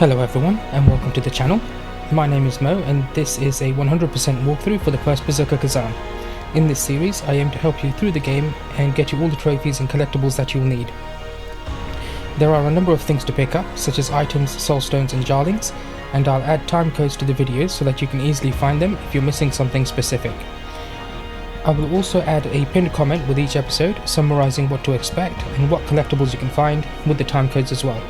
Hello everyone and welcome to the channel. My name is Mo and this is a 100% walkthrough for the first Berserker Khazan. In this series I aim to help you through the game and get you all the trophies and collectibles that you'll need. There are a number of things to pick up, such as items, soulstones and jarlings, and I'll add time codes to the videos so that you can easily find them if you're missing something specific. I will also add a pinned comment with each episode summarising what to expect and what collectibles you can find with the time codes as well.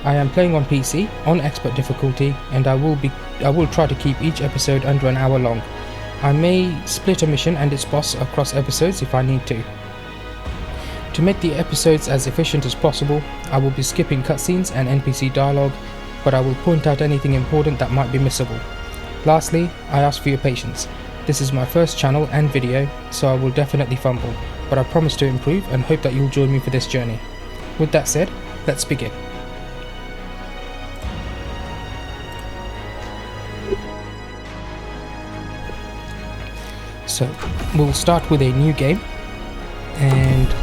I am playing on PC, on expert difficulty, and I will try to keep each episode under an hour long. I may split a mission and its boss across episodes if I need to. To make the episodes as efficient as possible, I will be skipping cutscenes and NPC dialogue, but I will point out anything important that might be missable. Lastly, I ask for your patience. This is my first channel and video, so I will definitely fumble, but I promise to improve and hope that you'll join me for this journey. With that said, let's begin. So we'll start with a new game, and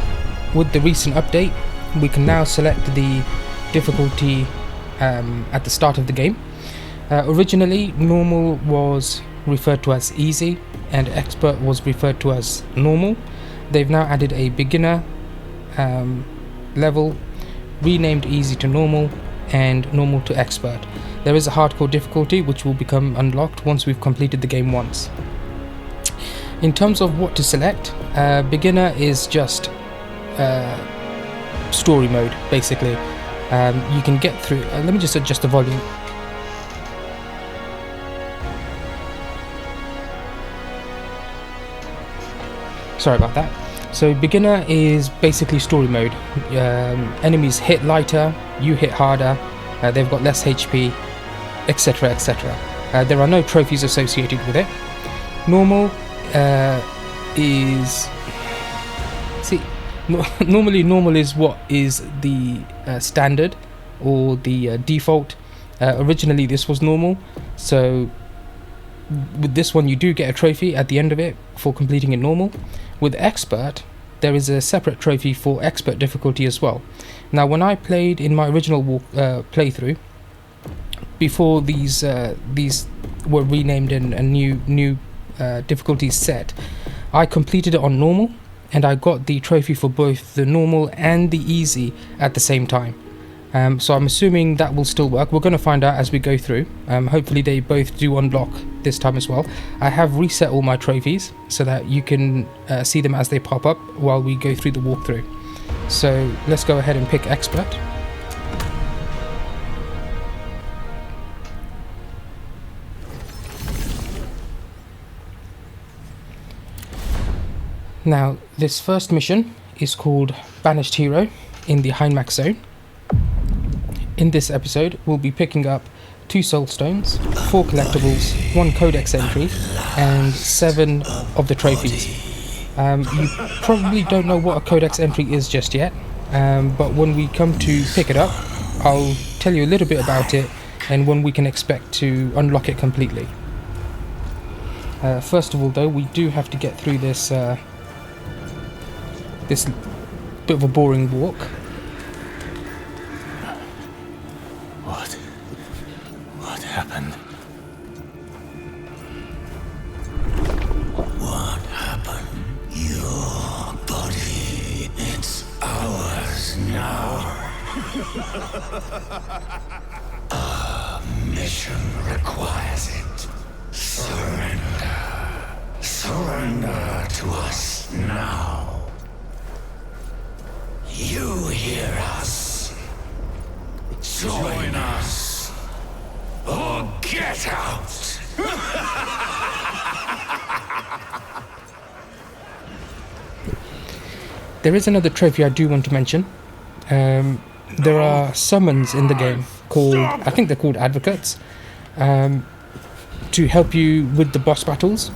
with the recent update we can now select the difficulty at the start of the game. Originally normal was referred to as easy and expert was referred to as normal. They've now added a beginner level, renamed easy to normal and normal to expert. There is a hardcore difficulty which will become unlocked once we've completed the game once. In terms of what to select, beginner is just story mode basically. You can get through, let me just adjust the volume. Sorry about that. So beginner is basically story mode. Enemies hit lighter, you hit harder, they've got less HP, etc, etc. There are no trophies associated with it. Normal normally normal is what is the standard or the default. Originally this was normal, so with this one you do get a trophy at the end of it for completing it normal. With expert there is a separate trophy for expert difficulty as well. Now when I played in my original playthrough, before these were renamed and a new difficulty set, I completed it on normal and I got the trophy for both the normal and the easy at the same time. So I'm assuming that will still work. We're going to find out as we go through. Hopefully they both do unlock this time as well. I have reset all my trophies so that you can see them as they pop up while we go through the walkthrough. So let's go ahead and pick expert. Now, this first mission is called Banished Hero in the Heinmax Zone. In this episode, we'll be picking up 2 Soulstones, 4 Collectibles, 1 Codex entry, and 7 of the trophies. You probably don't know what a Codex entry is just yet, but when we come to pick it up, I'll tell you a little bit about it and when we can expect to unlock it completely. First of all though, we do have to get through this bit of a boring walk. What happened? What happened? Your body, it's ours now. Our mission requires it. Surrender. Surrender to us now. You hear us. Join us. Or get out. There is another trophy I do want to mention. There are summons in the game called, I think they're called advocates, to help you with the boss battles.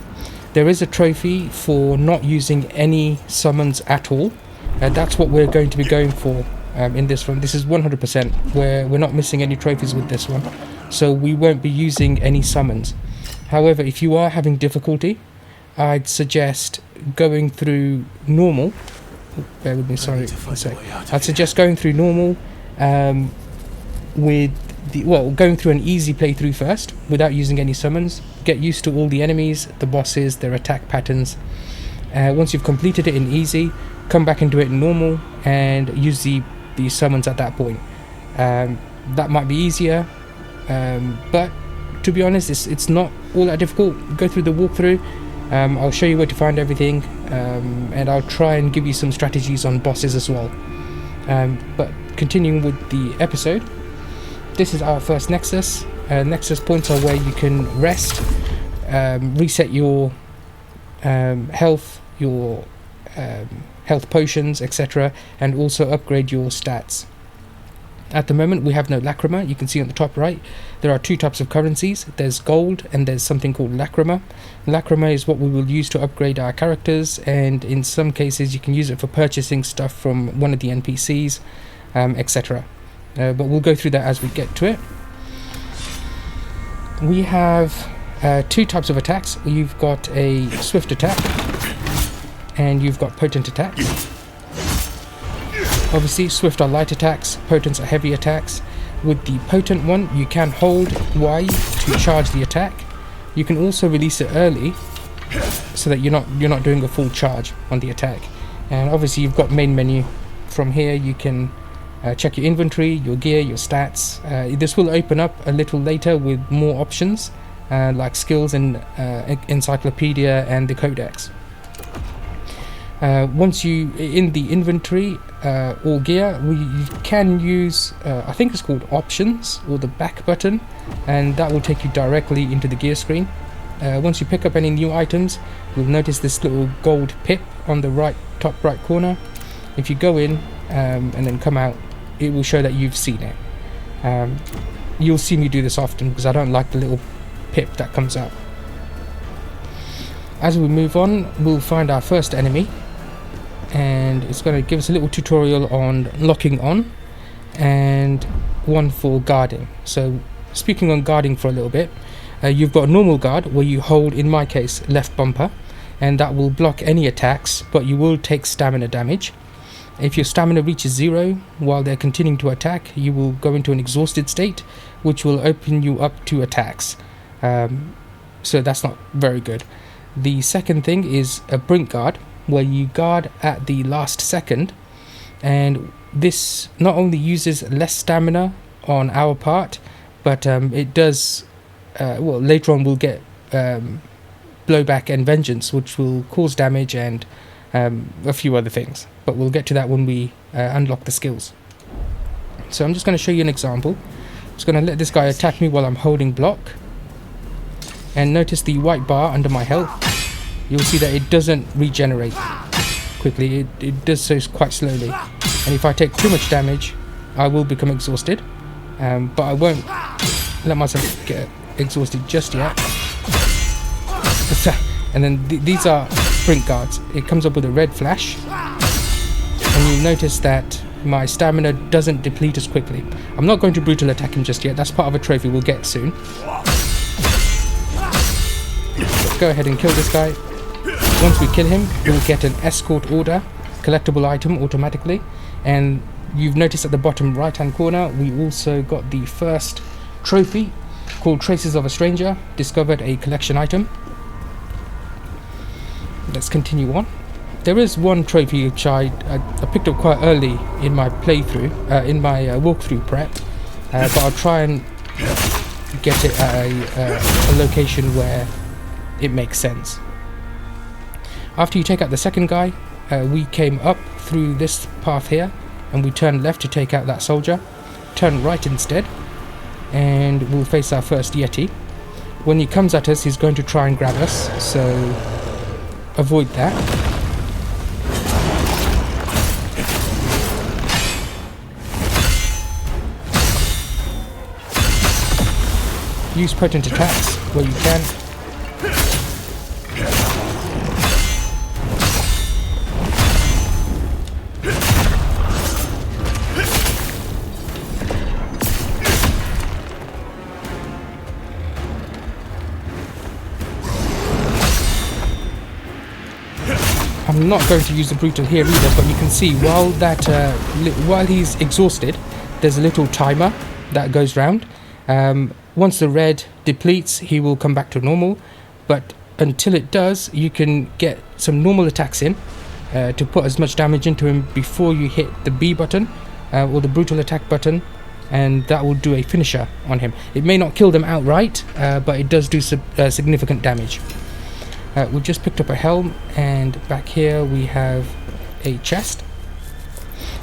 There is a trophy for not using any summons at all. That's what we're going to be going for in this one. This is 100%, where we're not missing any trophies with this one, so we won't be using any summons. However, if you are having difficulty, I'd suggest going through normal. I'd suggest going through normal with going through an easy playthrough first without using any summons. Get used to all the enemies, the bosses, their attack patterns. Once you've completed it in easy, come back and do it in normal and use the summons at that point. That might be easier, but to be honest, it's not all that difficult. Go through the walkthrough. I'll show you where to find everything, and I'll try and give you some strategies on bosses as well. But continuing with the episode, this is our first Nexus. Nexus points are where you can rest, reset your health, your health potions, etc., and also upgrade your stats. At the moment we have no lacrima. You can see on the top right there are two types of currencies. There's gold and there's something called lacrima. Lacrima is what we will use to upgrade our characters, and in some cases you can use it for purchasing stuff from one of the NPCs, etc. But we'll go through that as we get to it. We have two types of attacks. You've got a swift attack and you've got potent attacks. Obviously, swift are light attacks, potents are heavy attacks. With the potent one, you can hold Y to charge the attack. You can also release it early, so that you're not doing a full charge on the attack. And obviously, you've got main menu. From here, you can check your inventory, your gear, your stats. This will open up a little later with more options, like skills and encyclopedia and the Codex. Once you in the inventory or gear, you can use I think it's called options or the back button, and that will take you directly into the gear screen. Once you pick up any new items, you'll notice this little gold pip on the top right corner. If you go in and then come out, it will show that you've seen it. You'll see me do this often because I don't like the little pip that comes up. As we move on, we'll find our first enemy, and it's going to give us a little tutorial on locking on and one for guarding. So speaking on guarding for a little bit, you've got a normal guard where you hold, in my case, left bumper, and that will block any attacks, but you will take stamina damage. If your stamina reaches 0 while they're continuing to attack, you will go into an exhausted state, which will open you up to attacks. So that's not very good. The second thing is a brink guard, where you guard at the last second, and this not only uses less stamina on our part, but it does later on we'll get blowback and vengeance, which will cause damage and a few other things, but we'll get to that when we unlock the skills. So I'm just going to show you an example. I'm just going to let this guy attack me while I'm holding block, and notice the white bar under my health. You'll see that it doesn't regenerate quickly, it does so quite slowly, and if I take too much damage I will become exhausted, but I won't let myself get exhausted just yet. And then these are sprint guards. It comes up with a red flash, and you'll notice that my stamina doesn't deplete as quickly. I'm not going to brutal attack him just yet, that's part of a trophy we'll get soon. Let's go ahead and kill this guy. Once we kill him, we'll get an escort order, collectible item automatically, and you've noticed at the bottom right hand corner we also got the first trophy called Traces of a Stranger, discovered a collection item. Let's continue on. There is one trophy which I picked up quite early in my playthrough, in my walkthrough prep, but I'll try and get it at a location where it makes sense. After you take out the second guy, we came up through this path here, and we turn left to take out that soldier. Turn right instead, and we'll face our first Yeti. When he comes at us, he's going to try and grab us, so avoid that. Use potent attacks where you can. I'm not going to use the brutal here either, but you can see while he's exhausted, there's a little timer that goes round, Once the red depletes, he will come back to normal, but until it does, you can get some normal attacks in to put as much damage into him before you hit the B button or the brutal attack button, and that will do a finisher on him. It may not kill them outright, but it does do significant damage. We've just picked up a helm, and back here we have a chest.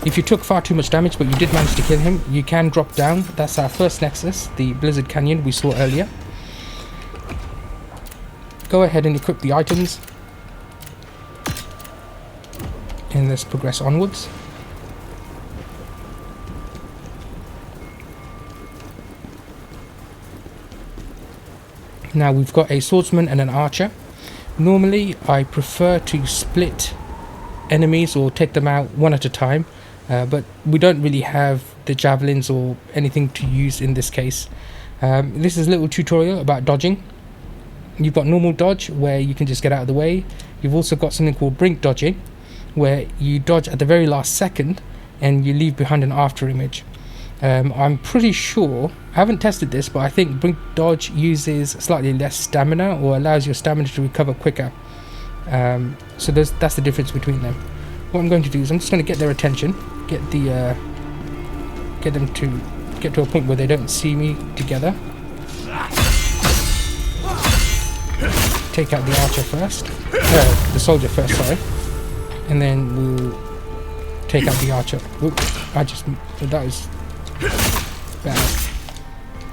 If you took far too much damage but you did manage to kill him, you can drop down. That's our first Nexus, the Blizzard Canyon we saw earlier. Go ahead and equip the items, and let's progress onwards. Now we've got a swordsman and an archer. Normally I prefer to split enemies or take them out one at a time, but we don't really have the javelins or anything to use in this case. This is a little tutorial about dodging. You've got normal dodge, where you can just get out of the way. You've also got something called brink dodging, where you dodge at the very last second and you leave behind an after image. I'm pretty sure, I haven't tested this, but I think brink dodge uses slightly less stamina, or allows your stamina to recover quicker. So that's the difference between them. What I'm going to do is I'm just going to get their attention, get them to get to a point where they don't see me together. Take out the archer first, the soldier first, sorry, and then we'll take out the archer. Oops, that was bad.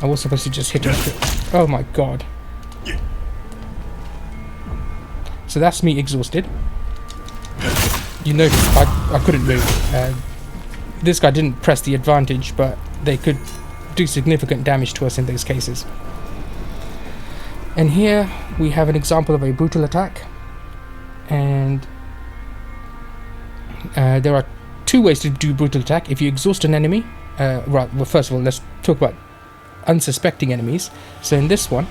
I was supposed to just hit him. Oh my god. So that's me exhausted. You notice I couldn't move. This guy didn't press the advantage, but they could do significant damage to us in those cases. And here we have an example of a brutal attack, and there are two ways to do brutal attack. If you exhaust an enemy, well, first of all, let's talk about unsuspecting enemies. So in this one,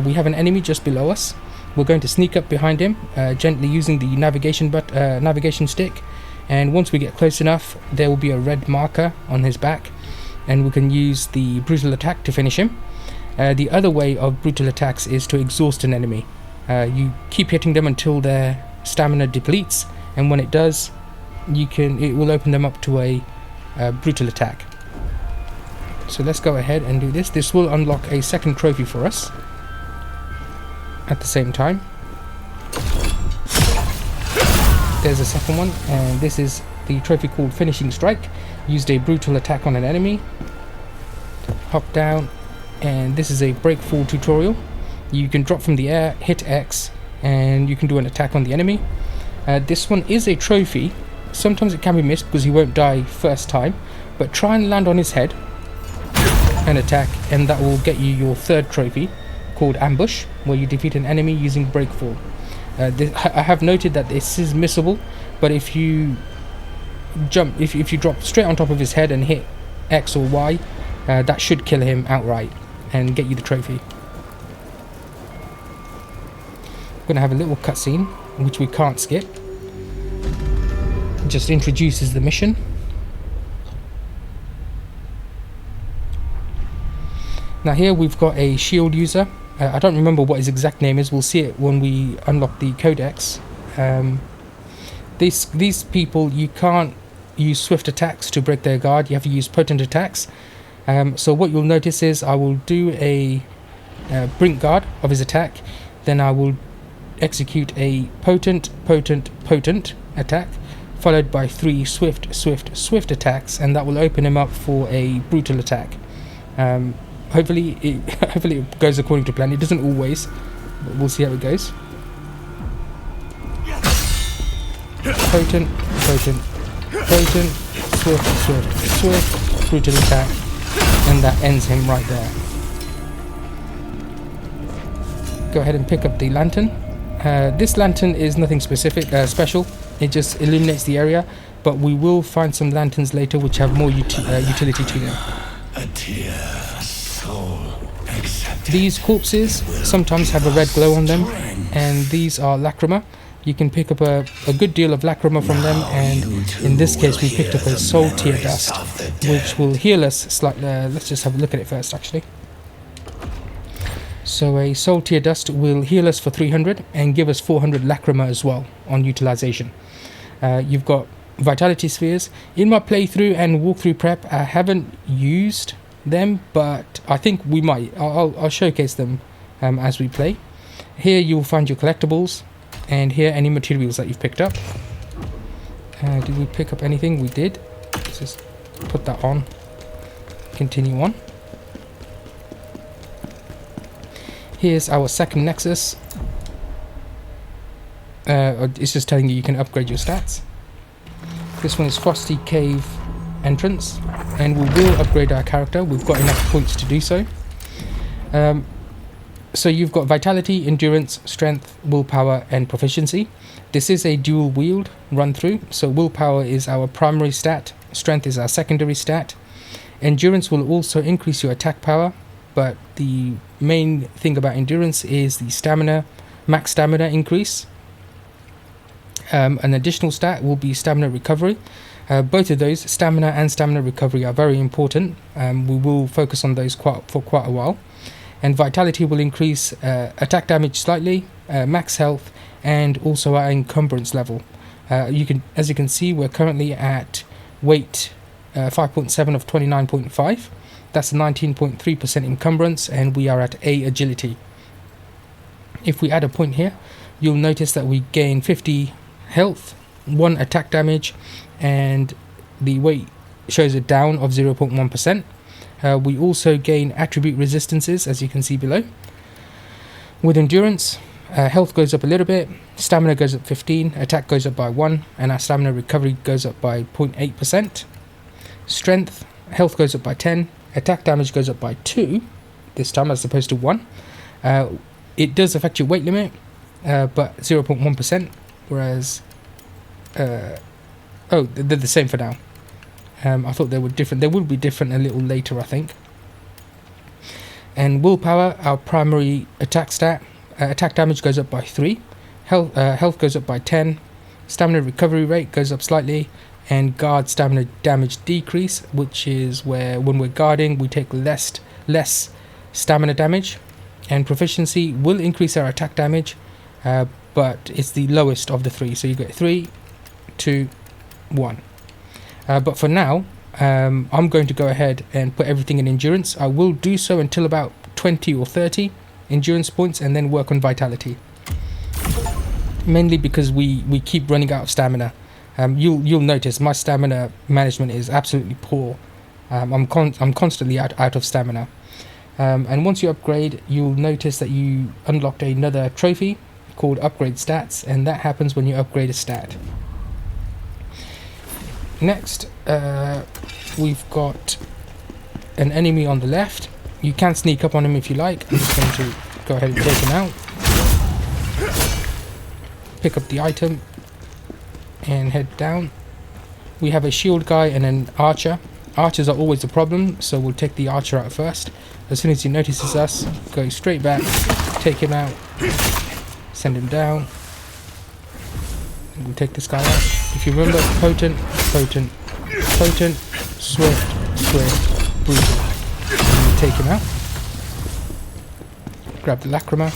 we have an enemy just below us. We're going to sneak up behind him, gently using the navigation stick, and once we get close enough, there will be a red marker on his back, and we can use the brutal attack to finish him. The other way of brutal attacks is to exhaust an enemy. You keep hitting them until their stamina depletes, and when it does, it will open them up to a brutal attack. So let's go ahead and do this. This will unlock a second trophy for us at the same time. There's a second one, and this is the trophy called Finishing Strike. Used a brutal attack on an enemy. Hop down, and this is a breakfall tutorial. You can drop from the air, hit X, and you can do an attack on the enemy. This one is a trophy. Sometimes it can be missed because he won't die first time, but try and land on his head and attack, and that will get you your third trophy called Ambush, where you defeat an enemy using breakfall. I have noted that this is missable, but if you jump, if you drop straight on top of his head and hit X or Y, that should kill him outright and get you the trophy. We're going to have a little cutscene, which we can't skip. It just introduces the mission. Now here we've got a shield user. I don't remember what his exact name is. We'll see it when we unlock the Codex. These people, you can't use swift attacks to break their guard. You have to use potent attacks. So what you'll notice is I will do a brink guard of his attack, then I will execute a potent attack, followed by 3 swift attacks, and that will open him up for a brutal attack. Hopefully it goes according to plan. It doesn't always, but we'll see how it goes. Potent, swift, brutal attack, and that ends him right there. Go ahead and pick up the lantern. This lantern is nothing special. It just illuminates the area, but we will find some lanterns later which have more utility to them. These corpses sometimes have a red glow on them, and these are lacrima. You can pick up a good deal of lacrima from them, and in this case we picked up a soul tear dust, which will heal us slightly. Let's just have a look at it first, actually. So a Soul Tear Dust will heal us for 300 and give us 400 Lacrima as well on utilization. You've got Vitality Spheres. In my playthrough and walkthrough prep, I haven't used them, but I think we might. I'll showcase them as we play. Here you will find your collectibles, and here any materials that you've picked up. Did we pick up anything? We did. Let's just put that on. Continue on. Here's our second Nexus. It's just telling you can upgrade your stats. This one is Frosty Cave Entrance, and we will upgrade our character. We've got enough points to do so. So you've got Vitality, Endurance, Strength, Willpower, and Proficiency. This is a dual wield run through, so Willpower is our primary stat, Strength is our secondary stat. Endurance will also increase your attack power, but the main thing about Endurance is the stamina, max stamina increase. An additional stat will be Stamina Recovery. Both of those, Stamina and Stamina Recovery, are very important. We will focus on those for quite a while. And Vitality will increase attack damage slightly, max health, and also our encumbrance level. As you can see, we're currently at weight 5.7 of 29.5. That's a 19.3% encumbrance, and we are at A agility. If we add a point here, you'll notice that we gain 50 health, 1 attack damage, and the weight shows a down of 0.1%. We also gain attribute resistances, as you can see below. With endurance, health goes up a little bit, stamina goes up 15, attack goes up by 1, and our stamina recovery goes up by 0.8%. Strength, health goes up by 10, attack damage goes up by 2 this time as opposed to 1. It does affect your weight limit, but 0.1%, whereas they're the same for now. I thought they were different. They will be different a little later, I think. And Willpower, our primary attack stat, attack damage goes up by 3, health goes up by 10, stamina recovery rate goes up slightly, and guard stamina damage decrease, which is where when we're guarding we take less stamina damage. And proficiency will increase our attack damage, but it's the lowest of the 3, so you get 3, 2, 1. But for now, I'm going to go ahead and put everything in endurance. I will do so until about 20 or 30 endurance points, and then work on vitality. Mainly because we keep running out of stamina. You'll notice my stamina management is absolutely poor. I'm constantly out of stamina. And once you upgrade, you'll notice that you unlocked another trophy called Upgrade Stats, and that happens when you upgrade a stat. Next, we've got an enemy on the left. You can sneak up on him if you like. I'm just going to go ahead and take him out. Pick up the item and head down. We have a shield guy and an archer. Archers are always a problem, so we'll take the archer out first. As soon as he notices us, go straight back, take him out, send him down. And we'll take this guy out. If you remember, potent, potent, potent, swift, swift, brutal. And we'll take him out. Grab the lacrima.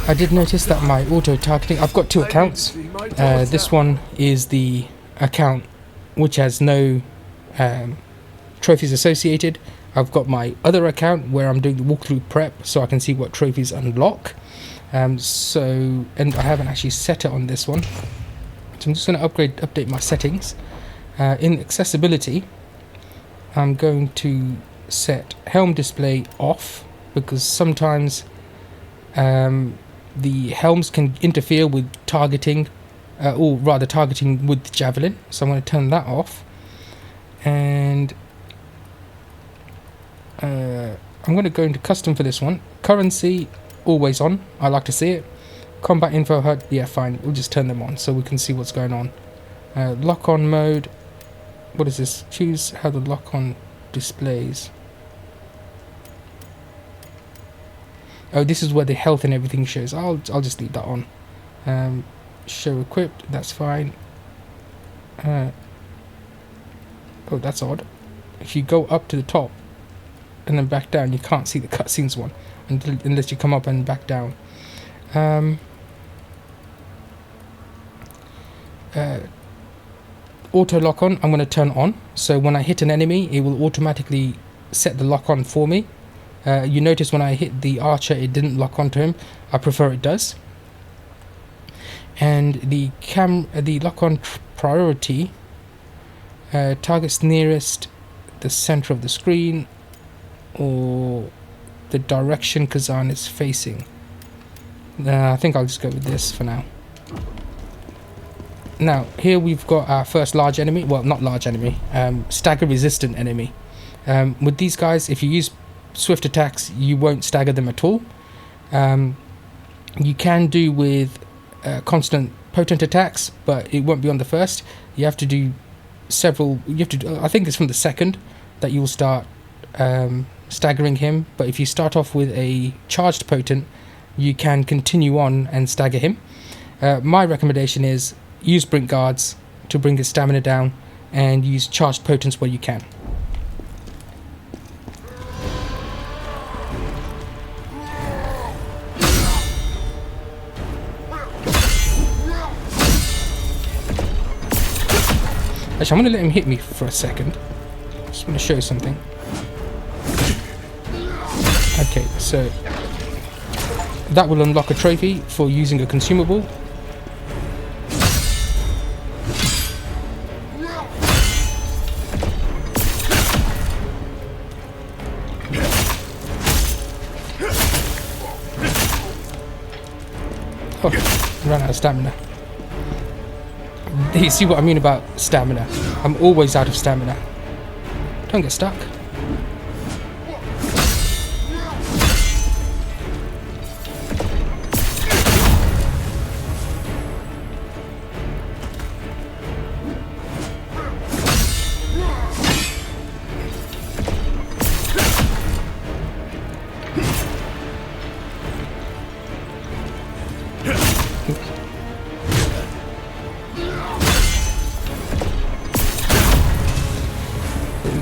I did notice that my auto-targeting... I've got 2 accounts. This one is the account which has no trophies associated. I've got my other account where I'm doing the walkthrough prep so I can see what trophies unlock. And I haven't actually set it on this one. So I'm just going to update my settings. In accessibility, I'm going to set helm display off, because sometimes the helms can interfere with targeting, or rather targeting with javelin. So I'm going to turn that off, and I'm going to go into custom for this one. Currency always on, I like to see it. Combat info HUD, yeah, fine, we'll just turn them on so we can see what's going on. Lock on mode, what is this? Choose how the lock on displays. Oh, this is where the health and everything shows. I'll just leave that on. Show equipped, that's fine. Oh, that's odd. If you go up to the top, and then back down. You can't see the cutscenes one unless you come up and back down. Auto lock on, I'm going to turn on, so when I hit an enemy it will automatically set the lock on for me. You notice when I hit the archer it didn't lock onto him. I prefer it does. And the lock on priority targets nearest the center of the screen or the direction Khazan is facing. I think I'll just go with this for now. Now here we've got our first large enemy, well not large enemy, stagger resistant enemy. With these guys, if you use swift attacks you won't stagger them at all. You can do with constant potent attacks, but it won't be on the first. You have to do several, I think it's from the second that you'll start staggering him, but if you start off with a charged potent you can continue on and stagger him. My recommendation is use Brink Guards to bring his stamina down and use charged potents where you can. Actually, I'm going to let him hit me for a second. Just want to show you something. Okay, so that will unlock a trophy for using a consumable. Oh, ran out of stamina. You see what I mean about stamina? I'm always out of stamina. Don't get stuck.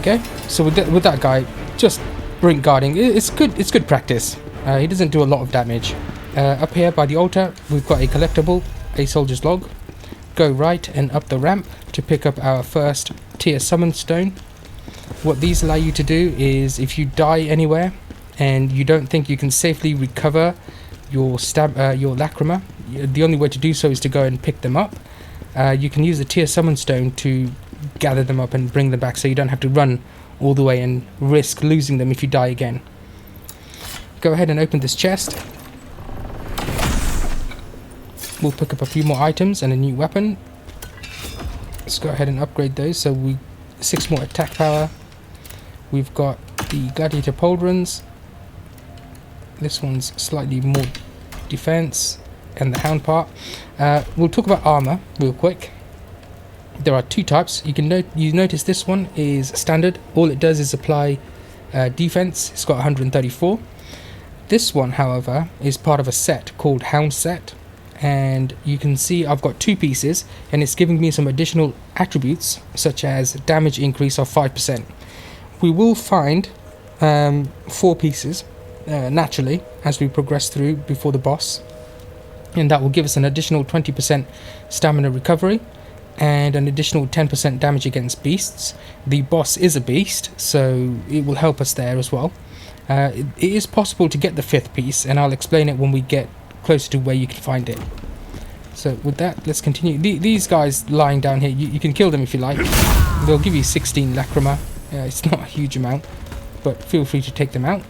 Okay, so with that guy, just Brink guarding. It's good practice. He doesn't do a lot of damage. Up here by the altar, we've got a collectible, a soldier's log. Go right and up the ramp to pick up our first tier summon stone. What these allow you to do is, if you die anywhere and you don't think you can safely recover your lacrima, the only way to do so is to go and pick them up. You can use the tier summon stone to gather them up and bring them back, so you don't have to run all the way and risk losing them if you die again. Go ahead and open this chest. We'll pick up a few more items and a new weapon. Let's go ahead and upgrade those. So 6 more attack power. We've got the gladiator pauldrons. This one's slightly more defense, and the hound part. We'll talk about armor real quick. There are 2 types. You notice this one is standard. All it does is apply defense. It's got 134. This one, however, is part of a set called Hound Set, and you can see I've got 2 pieces, and it's giving me some additional attributes such as damage increase of 5%. We will find 4 pieces naturally as we progress through before the boss, and that will give us an additional 20% stamina recovery and an additional 10% damage against beasts. The boss is a beast, so it will help us there as well. It is possible to get the 5th piece, and I'll explain it when we get closer to where you can find it. So with that, let's continue. These guys lying down here, you can kill them if you like. They'll give you 16 lacrima. It's not a huge amount, but feel free to take them out.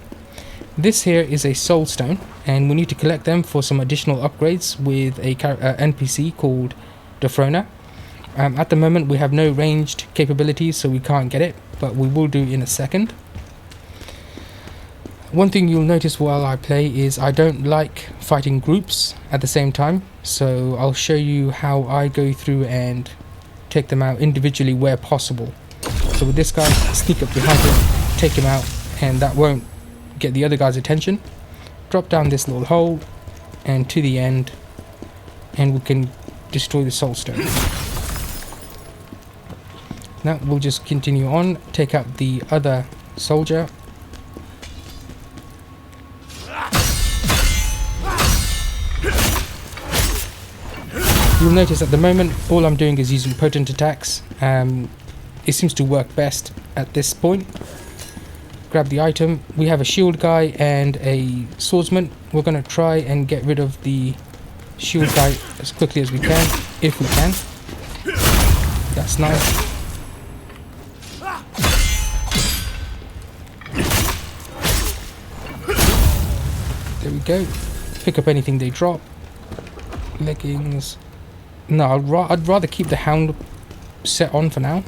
This here is a Soulstone, and we need to collect them for some additional upgrades with a NPC called Defrona. At the moment we have no ranged capabilities, so we can't get it, but we will do in a second. One thing you'll notice while I play is I don't like fighting groups at the same time, so I'll show you how I go through and take them out individually where possible. So with this guy, sneak up behind him, take him out, and that won't get the other guy's attention. Drop down this little hole and to the end, and we can destroy the Soulstone. Now we'll just continue on, take out the other soldier. You'll notice at the moment all I'm doing is using potent attacks. It seems to work best at this point. Grab the item. We have a shield guy and a swordsman. We're going to try and get rid of the shield guy as quickly as we can, if we can. That's nice. There we go. Pick up anything they drop. Leggings. No, I'd rather keep the hound set on for now.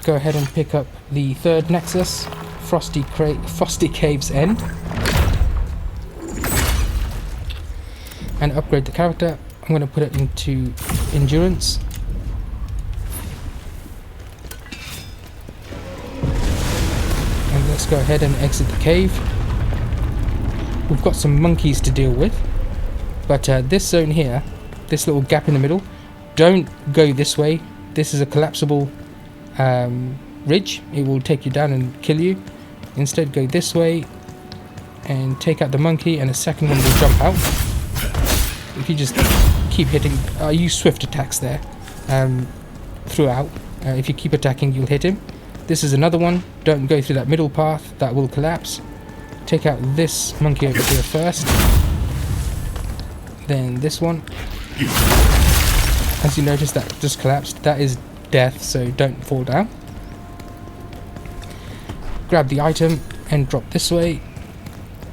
Go ahead and pick up the third Nexus, Frosty Cave's End, and upgrade the character. I'm going to put it into Endurance. And let's go ahead and exit the cave. We've got some monkeys to deal with, but this zone here, this little gap in the middle, don't go this way. This is a collapsible ridge. It will take you down and kill you. Instead, go this way and take out the monkey, and a second one will jump out. If you just keep hitting, use swift attacks there throughout. If you keep attacking, you'll hit him. This is another one. Don't go through that middle path, that will collapse. Take out this monkey over here first, then this one. As you notice, that just collapsed. That is death, so don't fall down. Grab the item and drop this way.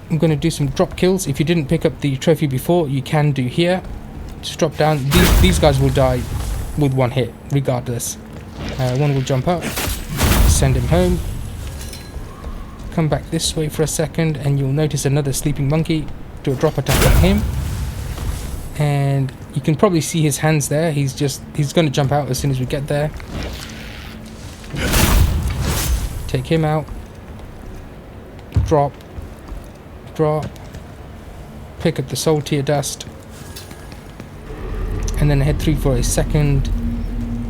I'm going to do some drop kills. If you didn't pick up the trophy before, you can do here. Just drop down. These guys will die with one hit regardless. One will jump up, send him home. Come back this way for a second and you'll notice another sleeping monkey. Do a drop attack on him, and you can probably see his hands there. He's going to jump out as soon as we get there. Take him out. Drop. Pick up the soul tier dust, and then head through for a second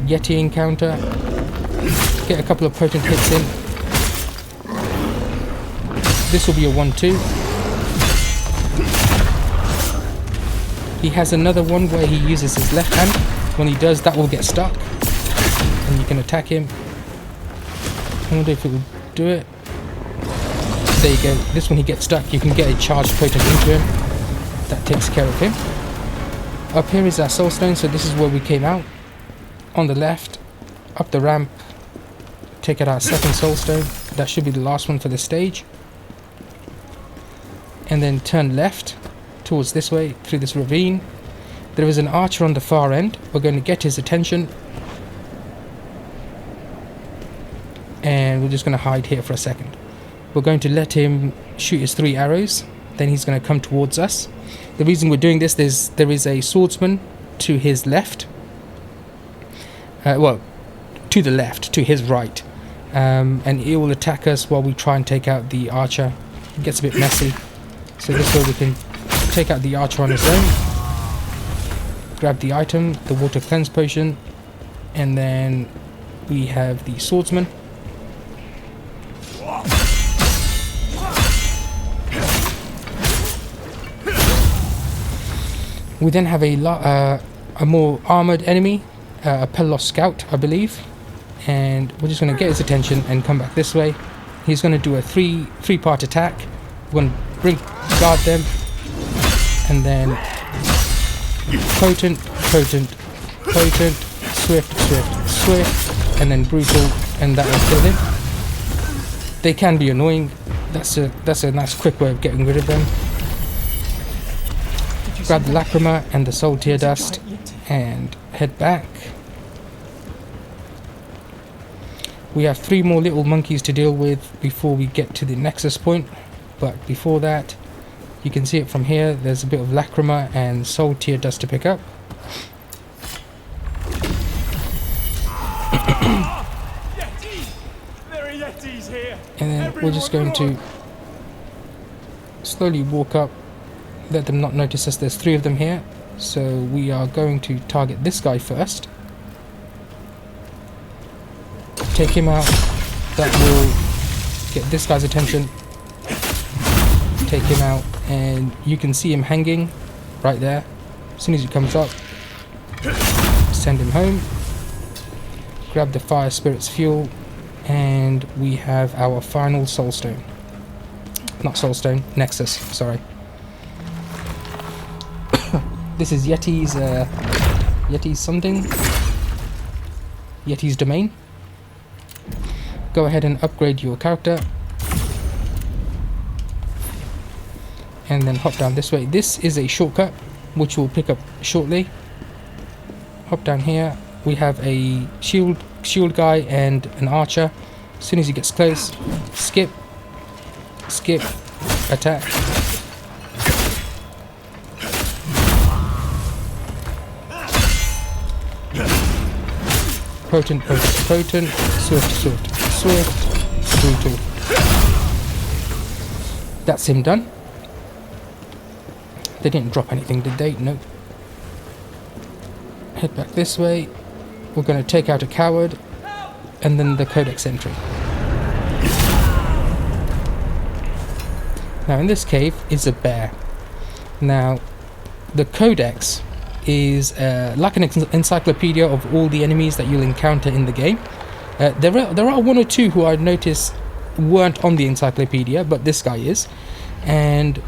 Yeti encounter. Get a couple of potent hits in. This will be a 1-2. He has another one where he uses his left hand. When he does, that will get stuck, and you can attack him. I wonder if it will do it. There you go. This one, he gets stuck. You can get a charged potent into him. That takes care of him. Up here is our Soulstone, so this is where we came out. On the left, up the ramp, take out our second Soulstone. That should be the last one for the stage. And then turn left towards this way, through this ravine. There is an archer on the far end. We're going to get his attention. And we're just going to hide here for a second. We're going to let him shoot his 3 arrows. Then he's going to come towards us. The reason we're doing this is there is a swordsman to his left. Well, to the left, to his right. And he will attack us while we try and take out the archer. It gets a bit messy. So this way we can take out the archer on his own. Grab the item, the water cleanse potion. And then we have the swordsman. We then have a more armoured enemy, a Pellos scout, I believe, and we're just going to get his attention and come back this way. He's going to do a three-part attack. We're going to guard them, and then potent, swift, and then brutal, and that will kill him. They can be annoying. That's a nice quick way of getting rid of them. Grab the lacrima and the soul tier dust and head back. We have 3 more little monkeys to deal with before we get to the Nexus point, but before that, you can see it from here. There's a bit of lacrima and soul tier dust to pick up. And then we're just going to slowly walk up. Let them not notice us. There's 3 of them here, so we are going to target this guy first. Take him out. That will get this guy's attention. take him out, and you can see him hanging right there. As soon as he comes up, send him home, grab the fire spirit's fuel, and we have our final soulstone. Not soulstone, Nexus, sorry. This is Yeti's something. Yeti's domain. Go ahead and upgrade your character. And then hop down this way. This is a shortcut, which we'll pick up shortly. Hop down here. We have a shield guy and an archer. As soon as he gets close, skip, attack. Potent, swift, brutal. That's him done. They didn't drop anything, did they? Nope. Head back this way. We're going to take out a coward, and then the Codex entry. Now in this cave is a bear. Now the Codex is like an encyclopedia of all the enemies that you'll encounter in the game. There are one or two who I've noticed weren't on the encyclopedia, but this guy is. And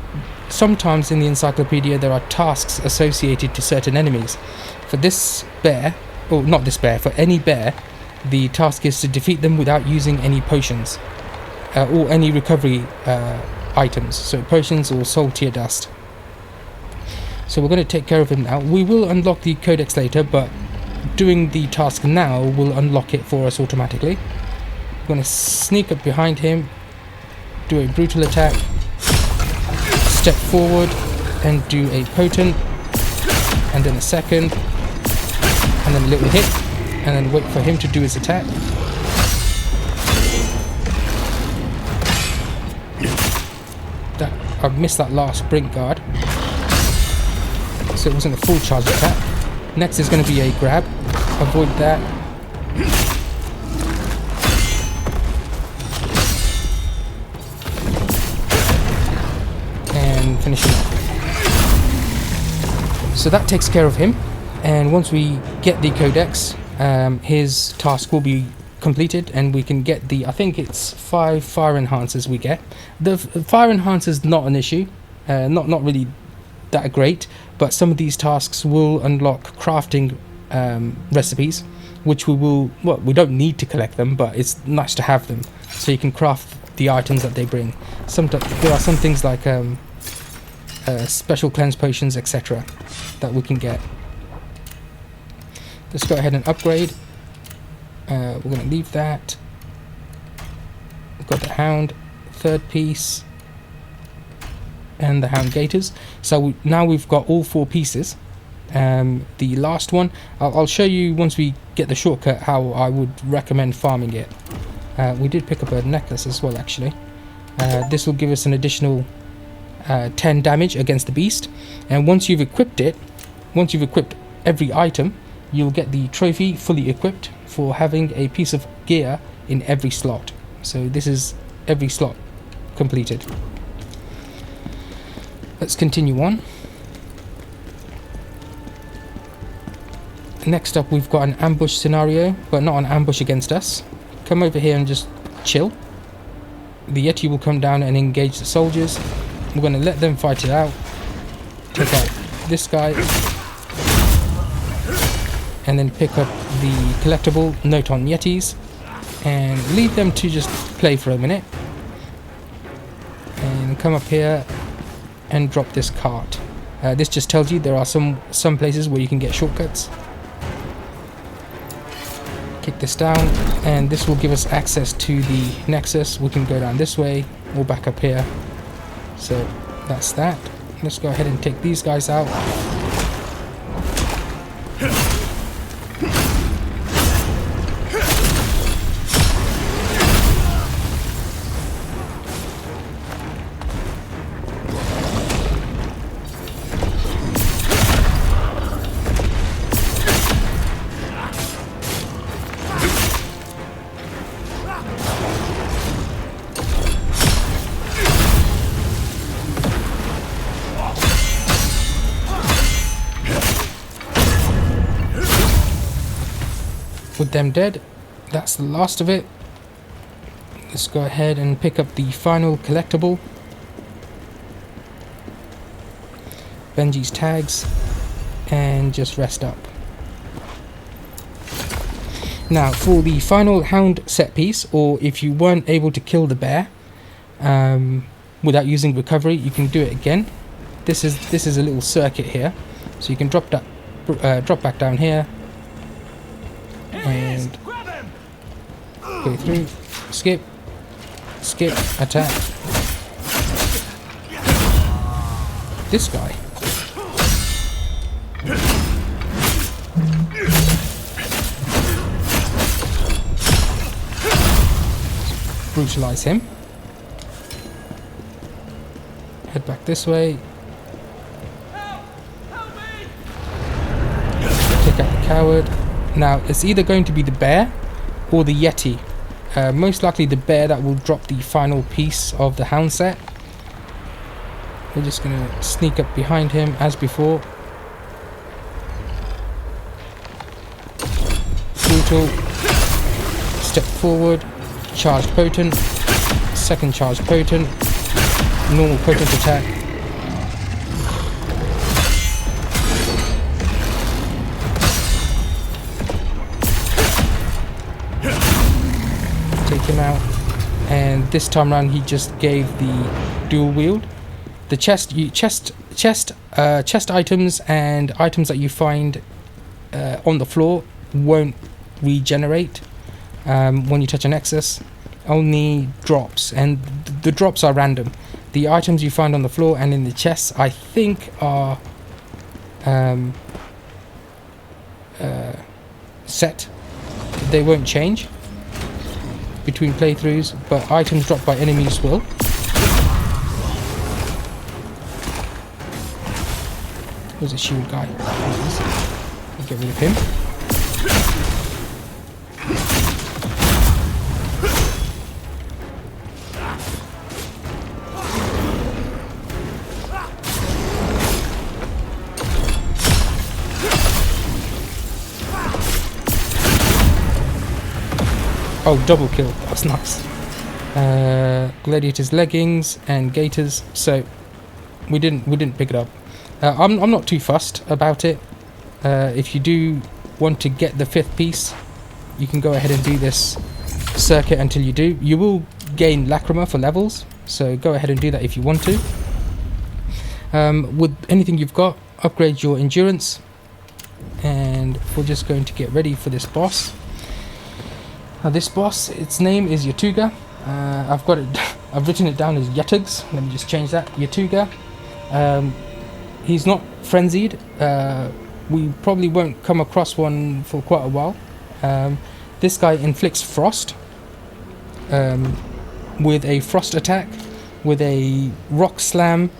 sometimes in the encyclopedia there are tasks associated to certain enemies. For this bear, or not this bear, for any bear, the task is to defeat them without using any potions or any recovery items, so potions or soul tier dust. So we're going to take care of him now. We will unlock the Codex later, but doing the task now will unlock it for us automatically. We're going to sneak up behind him, do a brutal attack, step forward and do a potent, and then a second, and then a little hit, and then wait for him to do his attack. I've missed that last brink guard, so it wasn't a full charge attack. Next is going to be a grab. Avoid that. And finish him off. So that takes care of him, and once we get the Codex, his task will be completed, and we can get the, I think it's 5 fire enhancers we get. The fire enhancers not an issue, not really that great, but some of these tasks will unlock crafting recipes, which we don't need to collect them, but it's nice to have them, so you can craft the items that they bring. There are some things like special cleanse potions, etc., that we can get. Let's go ahead and upgrade. We're going to leave that. We've got the Hound, third piece, and the Hound Gators. So now we've got all 4 pieces. The last one, I'll show you once we get the shortcut how I would recommend farming it. We did pick up a necklace as well, actually. This will give us an additional 10 damage against the beast. And once you've equipped every item, you'll get the trophy fully equipped for having a piece of gear in every slot. So this is every slot completed. Let's continue on. Next up, we've got an ambush scenario, but not an ambush against us. Come over here and just chill. The Yeti will come down and engage the soldiers. We're going to let them fight it out. Take out this guy, and then pick up the collectible, note on Yetis, and leave them to just play for a minute, and come up here and drop this cart. This just tells you there are some places where you can get shortcuts. Kick this down, and this will give us access to the Nexus. We can go down this way or back up here. So that's that. Let's go ahead and take these guys out. them dead. That's the last of it. Let's go ahead and pick up the final collectible. Bengie's tags. And just rest up. Now for the final hound set piece, or if you weren't able to kill the bear without using recovery, you can do it again. This is a little circuit here, so you can drop back down here and go through, skip, attack. This guy. Brutalize him. Head back this way. Take out the coward. Now it's either going to be the bear or the Yeti. Most likely the bear that will drop the final piece of the hound set. We're just going to sneak up behind him as before. Brutal. Step forward. Charged potent. Second charged potent. Normal potent attack. Take him out. And this time around he just gave the dual wield. The chest items and items that you find on the floor won't regenerate when you touch a Nexus. Only drops, and the drops are random. The items you find on the floor and in the chests, I think, are set. They won't change between playthroughs, but items dropped by enemies will. There's a shield guy. I'll get rid of him. Oh, double kill. That's nice. Gladiator's leggings and gaiters. So we didn't pick it up. I'm not too fussed about it. If you do want to get the 5th piece, you can go ahead and do this circuit until you do. You will gain Lacrima for levels, so go ahead and do that if you want to. With anything you've got, upgrade your endurance, and we're just going to get ready for this boss. This boss, its name is Yetuga. I've written it down as Yetugs. Let me just change that. Yetuga. He's not frenzied. We probably won't come across one for quite a while. This guy inflicts frost with a frost attack, with a rock slam,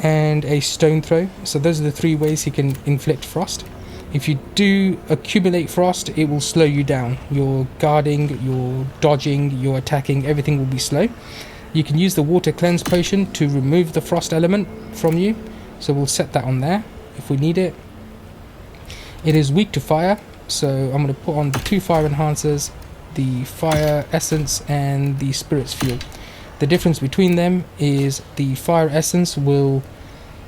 and a stone throw. So those are the 3 ways he can inflict frost. If you do accumulate frost, it will slow you down. Your guarding, your dodging, your attacking, everything will be slow. You can use the water cleanse potion to remove the frost element from you. So we'll set that on there if we need it. It is weak to fire, so I'm going to put on the 2 fire enhancers, the fire essence and the spirit's fuel. The difference between them is the fire essence will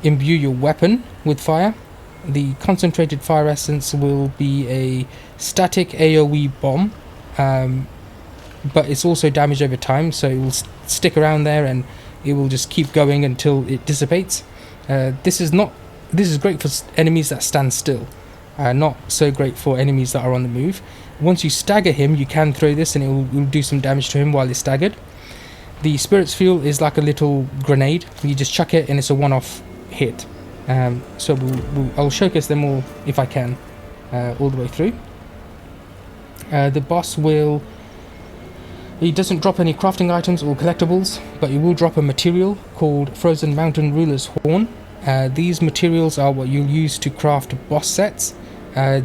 imbue your weapon with fire. The concentrated fire essence will be a static AoE bomb, but it's also damage over time, so it will stick around there and it will just keep going until it dissipates. This is great for enemies that stand still, not so great for enemies that are on the move. Once you stagger him, you can throw this and it will do some damage to him while he's staggered. The spirit's fuel is like a little grenade. You just chuck it and it's a one-off hit. So I'll showcase them all if I can, all the way through. The boss he doesn't drop any crafting items or collectibles, but he will drop a material called Frozen Mountain Ruler's Horn. These materials are what you'll use to craft boss sets. I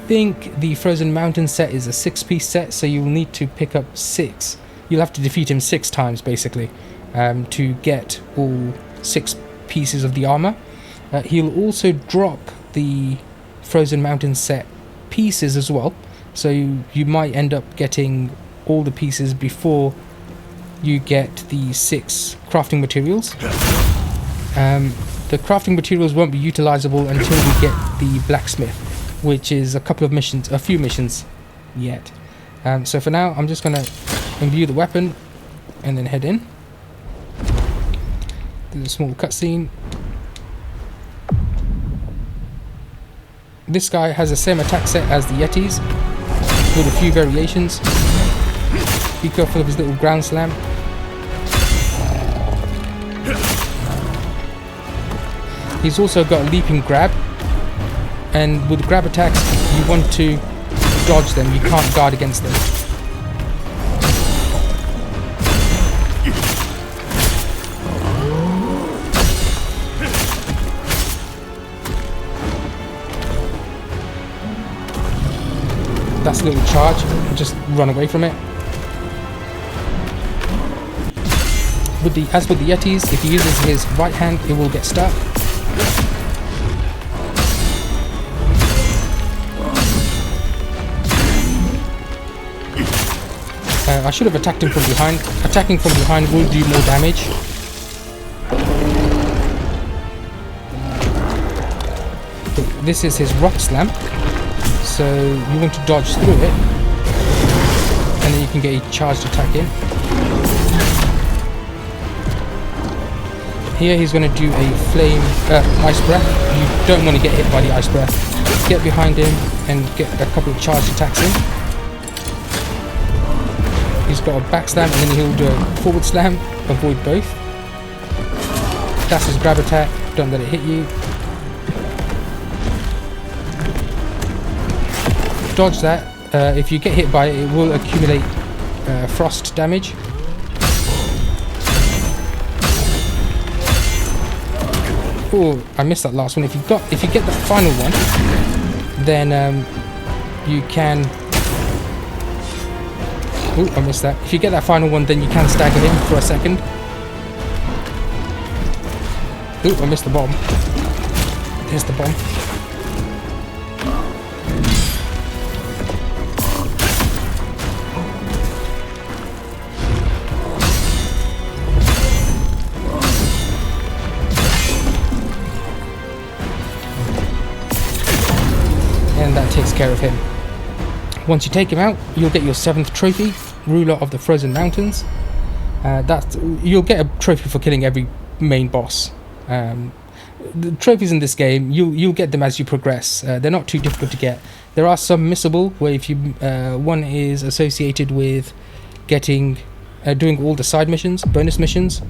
think the Frozen Mountain set is a 6-piece set, so you'll need to pick up 6. You'll have to defeat him 6 times basically to get all 6 pieces of the armor. He'll also drop the Frozen Mountain set pieces as well, so you might end up getting all the pieces before you get the 6 crafting materials. The crafting materials won't be utilizable until we get the blacksmith, which is a few missions yet. So for now, I'm just going to imbue the weapon and then head in. There's a small cutscene. This guy has the same attack set as the Yetis, with a few variations. Be careful of his little ground slam. He's also got a leaping grab, and with grab attacks you want to dodge them, you can't guard against them. That's a little charge, just run away from it. As with the Yetis, if he uses his right hand, it will get stuck. I should have attacked him from behind. Attacking from behind will do more damage. This is his rock slam, so you want to dodge through it, and then you can get a charged attack in. Here he's going to do a flame ice breath. You don't want to get hit by the ice breath. Get behind him and get a couple of charged attacks in. He's got a back slam, and then he'll do a forward slam. Avoid both. That's his grab attack. Don't let it hit you. Dodge that. If you get hit by it, it will accumulate frost damage. Oh, I missed that last one. If you get the final one, then you can. Oh, I missed that. If you get that final one, then you can stagger him for a second. Oh, I missed the bomb. There's the bomb. And that takes care of him. Once you take him out, you'll get your 7th trophy, Ruler of the Frozen Mountains. You'll get a trophy for killing every main boss. The trophies in this game, you'll get them as you progress. They're not too difficult to get. There are some missable, where if you one is associated with doing all the side missions, bonus missions.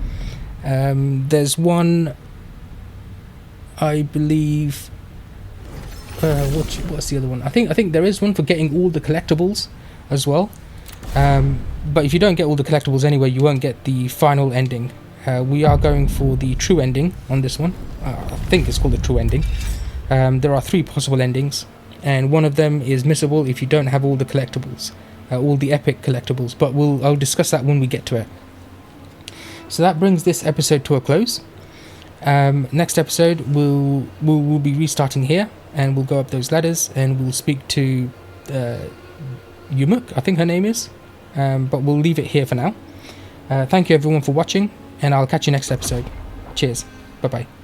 There's one, I believe. What's the other one? I think there is one for getting all the collectibles as well. But if you don't get all the collectibles anyway, you won't get the final ending. We are going for the true ending on this one. I think it's called the true ending. There are 3 possible endings, and one of them is missable if you don't have all the collectibles, all the epic collectibles. But I'll discuss that when we get to it. So that brings this episode to a close. Next episode we'll be restarting here, and we'll go up those ladders, and we'll speak to Yumuk, I think her name is, but we'll leave it here for now. Thank you everyone for watching, and I'll catch you next episode. Cheers, bye bye.